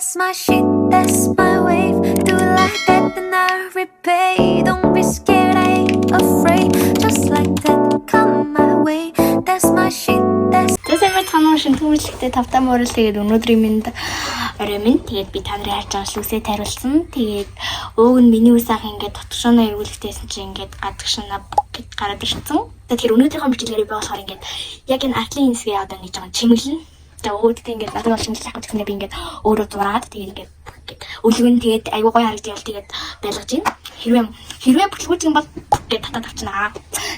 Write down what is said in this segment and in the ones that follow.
That's my shit, that's my wave. Do it like that, then I repay. Don't be scared, I ain't afraid. Just like that, come my way. That's my shit, that's. Тэсэмэр танаа шин төвлөлтөд тавтаа мөрөл тэгээд өнөөдрийн минь орой минь тэгээд би та нарын харж байгаа шүүсээ тариулсан. Тэгээд өөг нь миний үсаах ингээд дотгошооноо эргүүлэхтэйсэн чинь ингээд гадагшнаа гэд гараад ирсэн. Тэгэхээр өнөөдрийнхөө бичлэгээр би болохоор ингээд яг энэ артлын хэсгээ одоо нэг жоохон чимэглэн. За өөдөө ингээд надад бол шинжлэх ухааны техникээр би ингээд өөрөө зураад тэгээд ингээд өлгөн тэгээд аюу гой харагдчихвал тэгээд байлгаж байна. Хэрвээ бүтлгүүцэн бол тэгээд татаад авчнаа.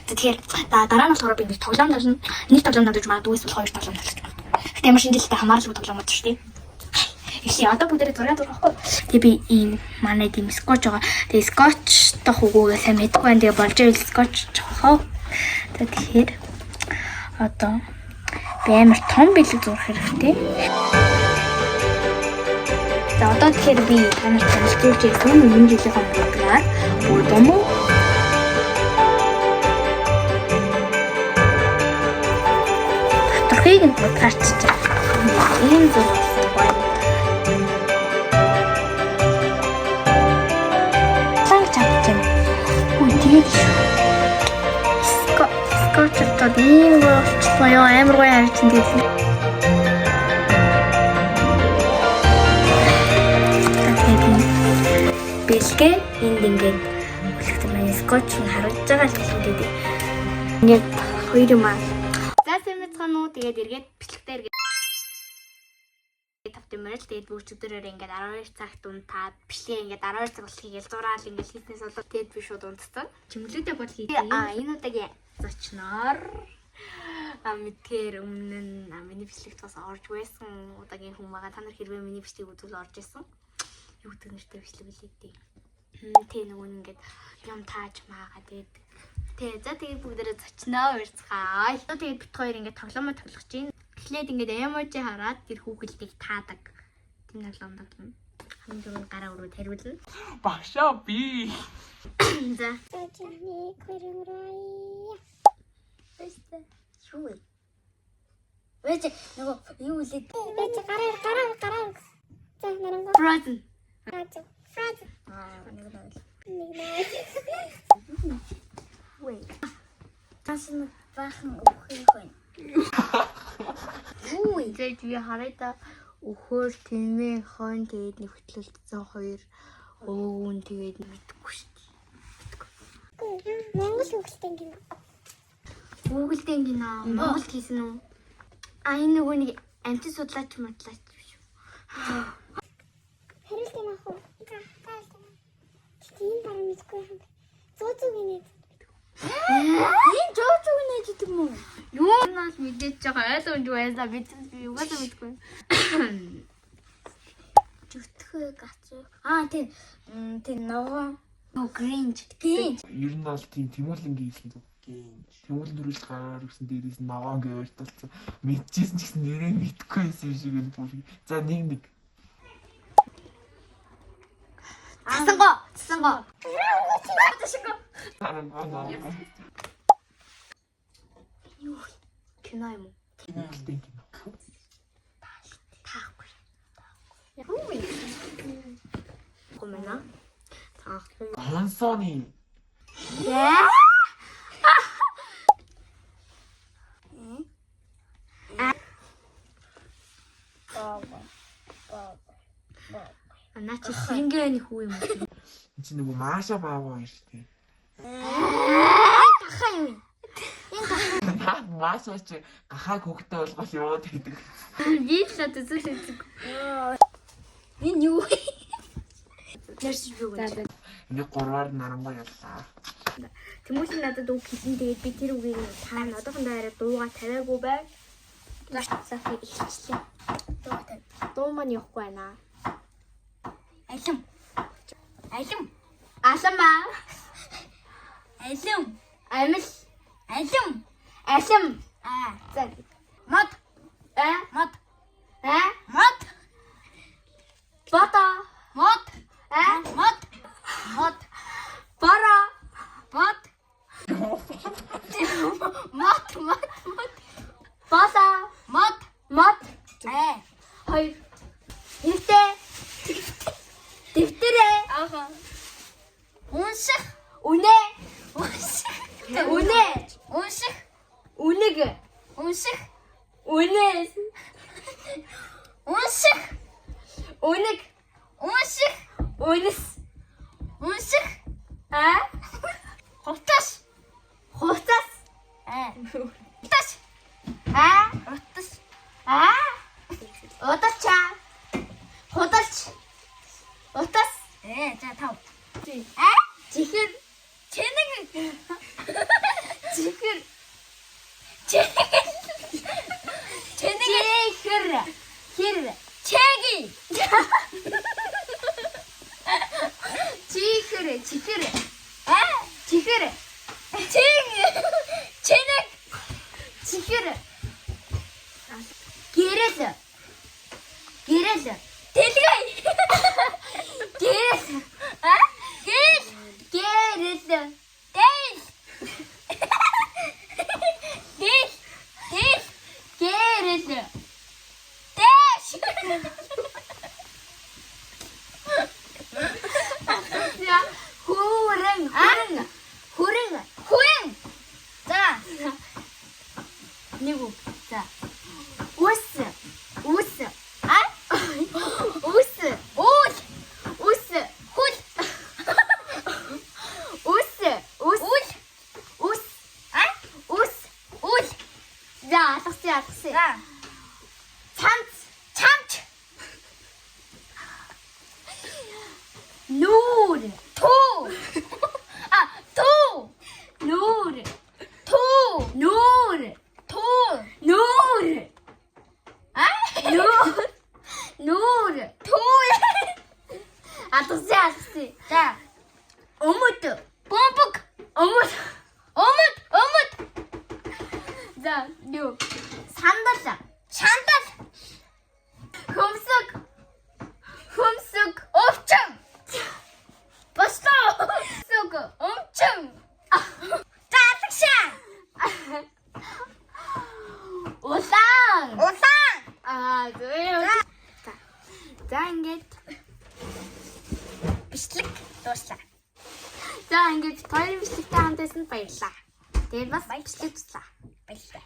Тэгэхээр дараа нь болохоор би нэг тоглоом тавьсан. Нэг тоглоом тавьж магадгүй эсвэл хоёр тоглоом тавьчих. Гэтэ ямар шинжилгээтэй хамааралгүй тоглоом удаж шүү дээ. Эхлээ одоо бүгдээрээ зураг зурахгүй. Тэгээ би ийм манай тийм скотч байгаа. Тэгээ скотч тох үгүйгээ сайн мэдгүй байна. Тэгээ болж ийл скотч жоохоо. Тэгэхээр одоо би амар том бэлэг зурх хэрэгтэй. За одоо тэгэхээр би танарт хэлж ирсэн энэ жилийн хоногноор бүрдэн үү? Батархыг нь гарчиж байгаа. Ийм зураг байна. Скотчтой ийм болчихсон ёо амар гоё харагдсан гэсэн. Бэлгээ энд ингээд бүлэгтэн маань скотч нь харагдаж байгаа л хэлээд ингээд хоёр юм аа. За сэмэцхан уу тэгээд эргээд бичлэгтээ эргээд тавтамаар л тэгээд бүгчүүдээр ингээд 12 цагт унтаад бичлэгээ ингээд 12 цаг болхийг ял зураал ингээд хийснээс болоод тэгээд би шууд унтсан. Чимглүүдээ бол хийдэг. Энэ удаагийн зочноор мэдгээр өмнө нь миний бичлэгт бас орж байсан удаагийн хүн байгаа. Та нар хэрвээ миний бичлэгийг үзвэл орж исэн. Юу гэдэг нэртэй бичлэг билээ. Тэ нөгөө ингээд юм тааж маагаа тэгээд за тэгээд бүгдээрээ зочноо урьцгаая. Тэгээд бит хоёр ингээд тоглоомоо тоглох чинь эхлээд ингээд эможи хараад тэр хүүхэлдийг таадаг. Тийм тоглоомд хамгийн түрүүнд гараа өрөө тариулна. Багшаа би. За. Тэний хөрөнгөрөө. Өстө. Шгүй. Вэж нөгөө юу үлээ. Вэж гараа. За нарангу. Frozen. Фраз. Нэг нэг. Wait. Тасна бахан өхөх хүн. Үгүй тэгээд би хараад өхөөр тэмээ хон тэгээд нэвтлэлцсэн хоёр өвгөн тэгээд мэдгүй шүү дээ. Монгол хөгөлтэй гинэ. Google-тэй гинэ. Монгол хийсэн үү? Энэ нөгөө нэг амтэн судлаач матлаач биш үү? Хэрэлт юм ах уу? Тийм баран мэдгүй юм. Зүүзүү гинэ. Энэ жоо нэж гэдэг юм уу? Юу наас мэдээж байгаа ойлгомж байсаа бид юугаас мэдгүй. Зүтгэх гацуу. Тийм ногоо. Гринж. Ер нь бол тийм Тэмүүлэнгийн хэлсэн зүг. Тэмүүлэн төрүүлж гараар ирсэн дээрээс ногоо гэж ойлтолцсон. Мэдчихсэн ч гэсэн нэрээ мэдгүй байсан шиг энэ бүр. За нэг. Цэсэнго. Юу кино юм уу? Тэмүүлэнтэй кино. Таахгүй. Юу юм? Комена. Таахгүй. Хансоны. Яа? Начи сингэний хүү юм уу? Чи нөгөө Маша бааваа юм шүү дээ. Тахаа юм. Маша чи гахааг хөвгтэй болгол яваад байдаг. Би л одоо зүсэж. Энэ юу? Нэрс юу гэж. Энийг 3-аар нарангуй яллаа. Тэмүүл надад үг хэлсэн. Тэгээд би тэр үгийг таана одоохондоо арай дууга тавиагүй байг. Сафи ихчлээ. Дуу маань явахгүй байна. Алим. Асамаа. Амил. Алим. За. Мод. Бата. Мод. Бара. Бат. Бата. Мод. Хоёр. Нэртэй. Үнэг. Унших. Үнэс. Унших. Хувцас. Хувцас. Хувцас. Хувцас. Удалча. Худалч. Утас. За тав. Чихэр. Чэнэг. Чихэр. Чэнэг. Чихэр. Хэр. Чэги. Чихэр. Чихэр. Чихэр. Чэнэг. Чихэр. Гэрэл. Гэрэл. Дэлгэй. Гэрэл. Гэрэл. Гэрэл. Дээл. Дээл. Дээл. Гэрэл. Дэш. За хүрэн. Хүрэн. Хүрэн. За. Нэг үг. За. Ус. Ус. Ус. Уул. Ус. Хул. Ус. Ус. Ус. Ус. Уул. За, алгасан. За. Цамц. Чамч. Нүүр. Туу. Туу. Нүүр. Туу. Нүүр. Туу. Нүүр. Нүүр. Нүүр. Туу. Алгасан. За. Өмд. Бомбог. Өмд. Өмд. За, юу? Сандал. Шандал. Хөмсөг. Хөмсөг. Өвчин. Бостоо. Хөмсөг. Өмчин. Заатагшаа. Улаан. Зөө. За ингээд бичлэг дууслаа. За ингээд хоёр бичлэгтэй хамт байсан баярлаа. Тэгээд бас бичлэг туслаа. Баярлалаа.